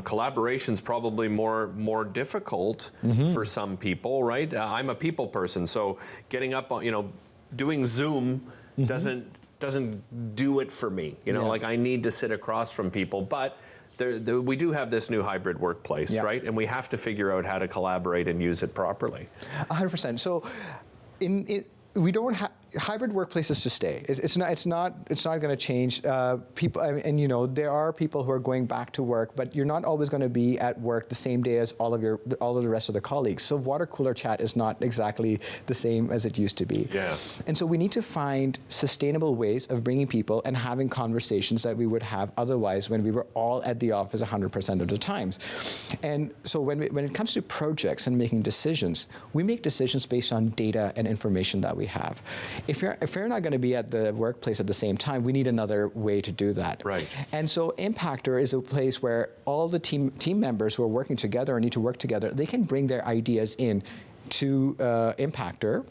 Collaboration's probably more difficult for some people, right? I'm a people person, so getting up on doing Zoom doesn't do it for me. Like I need to sit across from people, but we do have this new hybrid workplace, right? And we have to figure out how to collaborate and use it properly. 100%. So, we don't have hybrid workplaces to stay. It's not going to change. People, and there are people who are going back to work, but you're not always going to be at work the same day as all of the rest of the colleagues. So water cooler chat is not exactly the same as it used to be. And so we need to find sustainable ways of bringing people and having conversations that we would have otherwise when we were all at the office 100% of the times. And so when it comes to projects and making decisions, we make decisions based on data and information that we have. If you're not going to be at the workplace at the same time, we need another way to do that. Right. And so Impactor is a place where all the team members who are working together or need to work together, they can bring their ideas in to Impactor.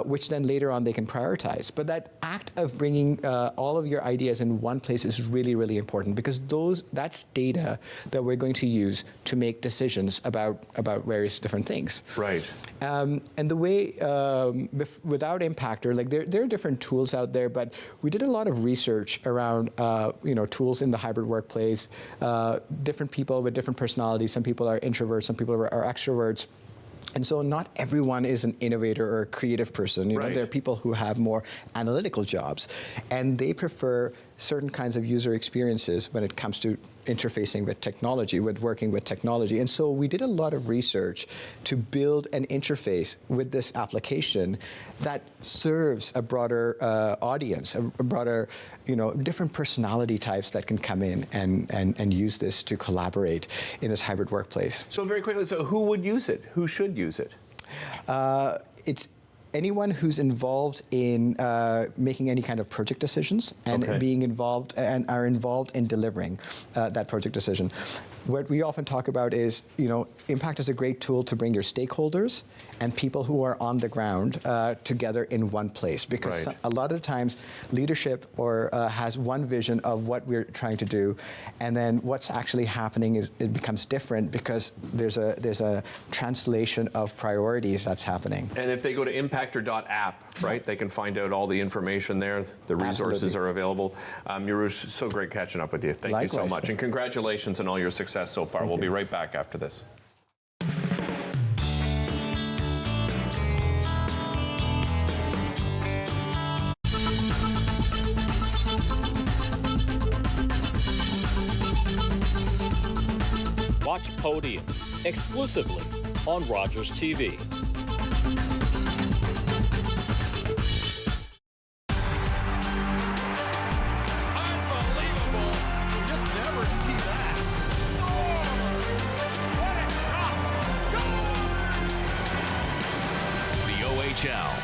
which then later on they can prioritize. But that act of bringing all of your ideas in one place is really, really important, because that's data that we're going to use to make decisions about various different things. Right. And the way, without Impactor, like there are different tools out there, but we did a lot of research around tools in the hybrid workplace, different people with different personalities. Some people are introverts, some people are extroverts. And so not everyone is an innovator or a creative person. You know, there are people who have more analytical jobs, and they prefer certain kinds of user experiences when it comes to interfacing with technology, with working with technology. And so we did a lot of research to build an interface with this application that serves a broader audience, a broader, different personality types that can come in and use this to collaborate in this hybrid workplace. So very quickly, so who would use it? Who should use it? It's anyone who's involved in making any kind of project decisions and being involved and are involved in delivering that project decision. What we often talk about is, Impact is a great tool to bring your stakeholders and people who are on the ground together in one place, because a lot of times leadership has one vision of what we're trying to do, and then what's actually happening it becomes different because there's a translation of priorities that's happening. And if they go to impactor.app, right, they can find out all the information there. The resources are available. Mirush, so great catching up with you. Thank you so much, and congratulations on all your success so far. We'll be right back after this. Watch Podium exclusively on Rogers TV.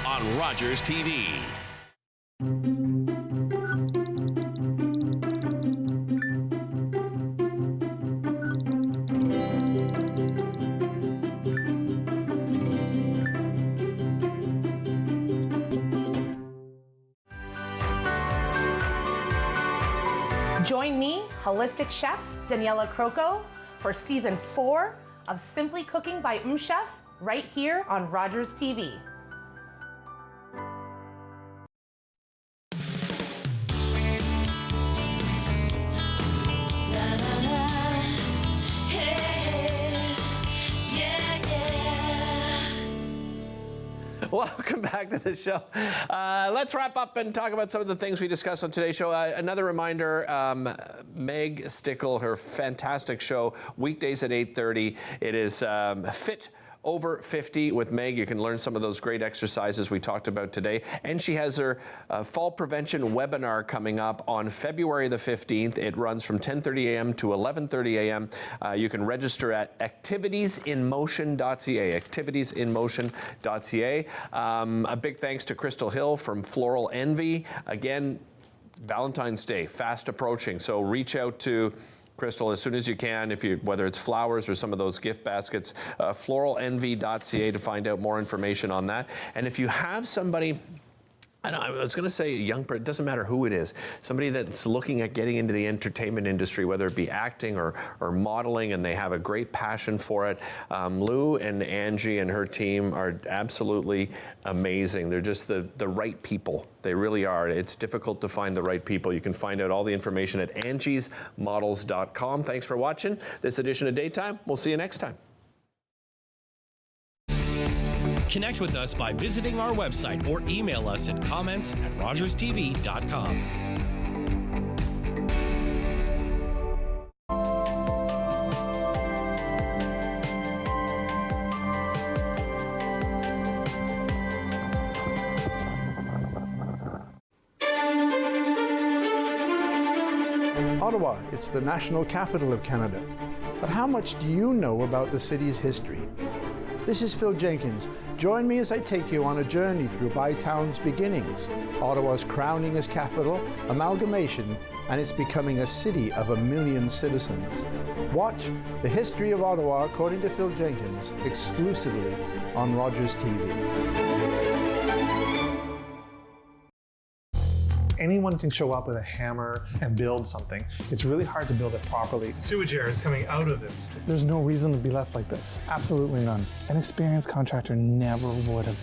On Rogers TV. Join me, holistic chef Daniela Croco, for season 4 of Simply Cooking by Chef, right here on Rogers TV. Welcome back to the show. Let's wrap up and talk about some of the things we discussed on today's show. Another reminder, Meg Stickle, her fantastic show, weekdays at 8:30. It is Fit Over 50 with Meg. You can learn some of those great exercises we talked about today. And she has her fall prevention webinar coming up on February the 15th. It runs from 10:30 a.m. to 11:30 a.m. You can register at activitiesinmotion.ca, activitiesinmotion.ca. A big thanks to Crystal Hill from Floral Envy. Again, Valentine's Day, fast approaching, so reach out to Crystal as soon as you can, whether it's flowers or some of those gift baskets, floralenvy.ca to find out more information on that. And if you have somebody, I was going to say a young person, it doesn't matter who it is, somebody that's looking at getting into the entertainment industry, whether it be acting or modeling, and they have a great passion for it. Lou and Angie and her team are absolutely amazing. They're just the right people. They really are. It's difficult to find the right people. You can find out all the information at angiesmodels.com. Thanks for watching this edition of Daytime. We'll see you next time. Connect with us by visiting our website or email us at comments@rogerstv.com. Ottawa, it's the national capital of Canada. But how much do you know about the city's history? This is Phil Jenkins. Join me as I take you on a journey through Bytown's beginnings, Ottawa's crowning as capital, amalgamation, and its becoming a city of 1 million citizens. Watch The History of Ottawa, according to Phil Jenkins, exclusively on Rogers TV. anyone can show up with a hammer and build something. It's really hard to build it properly. Sewage air is coming out of this. There's no reason to be left like this. Absolutely none. An experienced contractor never would have